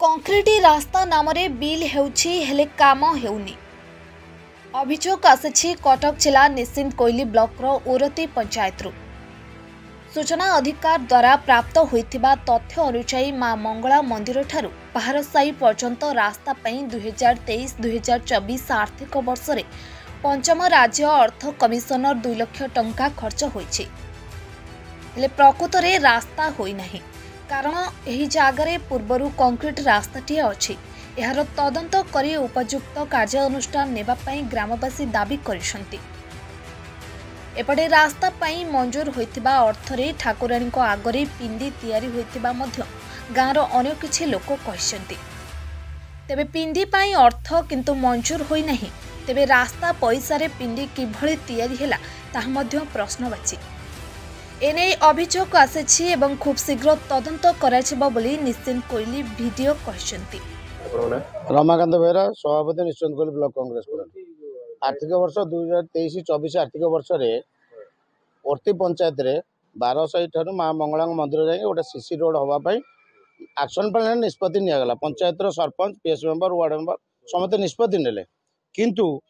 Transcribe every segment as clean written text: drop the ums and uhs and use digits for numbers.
Concrete रास्ता नाम bill हेले काम हेउनी। अभियोग आसी कटक जिला निश्चिंत कोइली ब्लॉक ओरती पंचायत सूचना अधिकार द्वारा प्राप्त होइथिबा तथ्य अनुसार मां मंगला मंदिर ठारू पाहारसाई पर्यंत रास्ता 2023-2024 आर्थिक वर्ष रे पंचम राज्य अर्थ कमिशनर 2 लाख टंका खर्च होइछि। हेले प्रकृत रे रास्ता होई नाही, कारण एही जागारे पूर्वरु कंक्रीट रास्ताटी अछि। एहार तदंत करी उपयुक्त कार्यानुष्ठान नेबा पई ग्रामवासी दाबी करिसंती। एपटे रास्ता पई मंजूर होइतिबा अर्थरे ठाकुराणी को आगरे पिंडी तयारी होइतिबा मध्य गाँर अन्य किछि लोक कहिसंती। तेबे पिंडी पई अर्थ किंतु मंजूर होई नाही, तेबे रास्ता पैसा रे पिंडी किभଳି तयारी हैला ताहा मध्य प्रश्नवाची। एने अभियोग आसी एवं खूब शीघ्र तदंत कराजिबा बोली निश्चिंत कोइली वीडियो कहिसंती। रमाकांत बेहरा सभापति निश्चिंत कोइली ब्लॉक कांग्रेस आर्थिक वर्ष 2023-24 आर्थिक वर्ष रे ओरती पंचायत रे 12 साई ठारू मां मंगला मंदिर जाए गोटे सीसी रोड हवाई एक्शन प्लान निष्पत्ति निगला। Panchayat sarpanch PS member ward member समस्त निष्पत्ति नेले, किंतु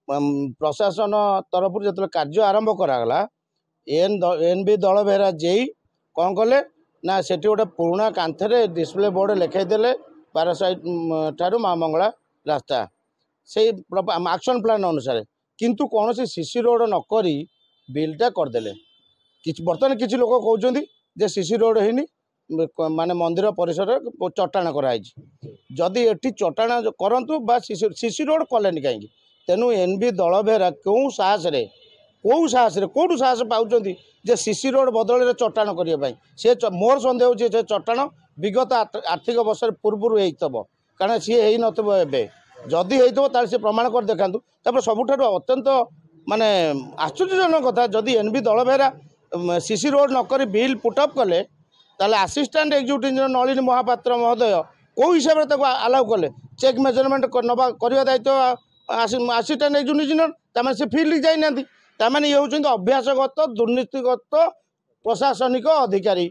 प्रशासन तरफ जो कार्य आरंभ करागला एनबी दल बेहरा जेई कौन कले ना से गोटे पुराणा कांथरे डिस्प्ले बोर्ड लिखाई देले 12 साई ठारू मां मंगला रास्ता से एक्शन प्लान अनुसार, किंतु कौन सी सीसी रोड नक बिलटा करदे। बर्तमान किसी लोक कहते सीसी रोड है माने मंदिर परिसर चटाण कराई। जदि एटी चटाण करंतु बा सीसी रोड कले कहीं तेणु एनबी दल बेहरा क्यों साहस कौटू साहस पाँच जे सीसी रोड बदल चटाण करने से मोर सन्देह हो चटाण विगत आर्थिक वर्ष पूर्व कारण सी हो न जदि होता सी प्रमाण कर देखा। सबुठ अत्यंत माने आश्चर्यजनक कथा जदि एनबी दल बेहरा सीसी रोड नक बिल पुटअप कले assistant executive engineer Nalini Mahapatra महोदय कौ हिसाब से आलाउ कले चेक मेजरमेंट करवा दायित्व असिस्टेंट एक्जिक्यूटिव इंजीनियर से फील्ड जाना ये हूँ अभ्यासगत दुर्नीतिगत प्रशासनिक अधिकारी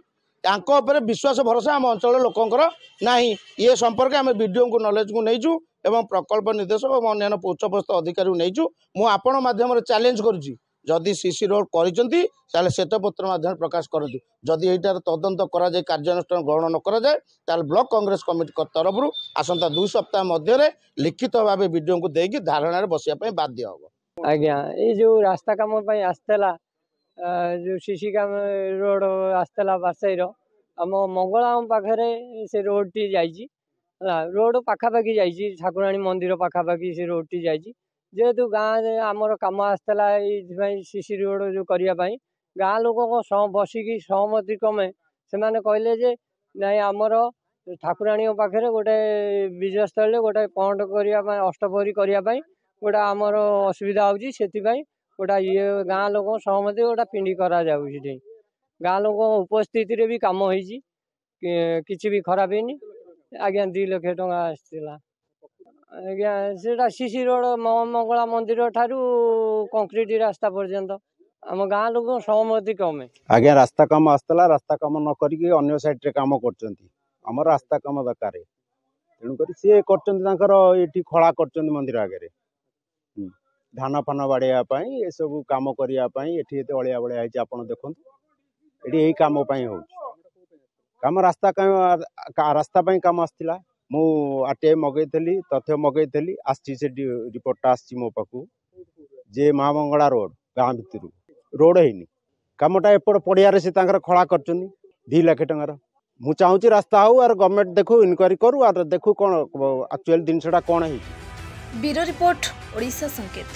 विश्वास भरोसा आम अंचल लोकंर ना। ये संपर्क आम वीडियो को नॉलेज को नहींचु एवं प्रकल्प निर्देशक और अन्य उच्चपदस्थ अधिकारी को नहींचु। मुझे माध्यम चैलेंज करुच्ची जदि सीसी रोड करिसेंती श्वेतपत्र माध्यम प्रकाश करतु। जदि एटार तदंत कराए कार्यानुष्ठान ग्रहण न कराए ब्लॉक कांग्रेस कमिटी तरफ आसंता 2 सप्ताह मध्य लिखित भाव वीडियो को देकी धारणा बसिया बाध्य हम। आज्ञा ये जो रास्ता काम आसला जो सीसी काम रोड आसला बारसाई आम मंगला पाखे से रोड टी जाइए रोड पाखापाखि जाइए ठाकुराणी मंदिर पाखापाखि से रोड टी जाइए जेहेतु गाँव आमर कम आसला सीसी रोड जो करने गाँ लोक बसिकी सहमति क्रमे से कहले जे नाई आमर ठाकुराणी पाखे गोटे विजयस्थल गोटे पॉइंट करने अष्टप्रहरी करने गोटे आमर असुविधा होती से गोटा ये गाँ लोक सहमति गोटा पिंडी करा जाऊँ गाँ लोक उपस्थिति भी कम होती किसी भी खराब है। आज्ञा 2 लाख टंका आसला आज्ञा से सीसी रोड मंगला मंदिर ठारू कंक्रीट रास्ता पर्यंत आम गाँ लोक सहमति क्रमे आज्ञा रास्ता काम आसला रास्ता काम न करिक अन्य साइड रे काम करचंती हमर रास्ता काम दरकार तेणु करी सी करचंती खड़ा करचंती मंदिर आगे धान फान बाड़िया ये सब काम करने एते अलिया बलिया आपड़ देखते ये यही काम हो काम रास्ता रास्ता काम आसला मु आरटीआई मगैली तथ्य मगैली आसी रिपोर्ट आसी मो पाखु जे महामंगला रोड गाँ भितर रोड है कमटा एपट पड़िया से खड़ा कर 2 लाख टंकार मु चाहूँगी रास्ता हो और गवर्नमेंट देखो इनक्वारी करू और देखू कौन एक्चुअल जिनसा कौन है। ब्यूरो रिपोर्ट ओडिशा संकेत।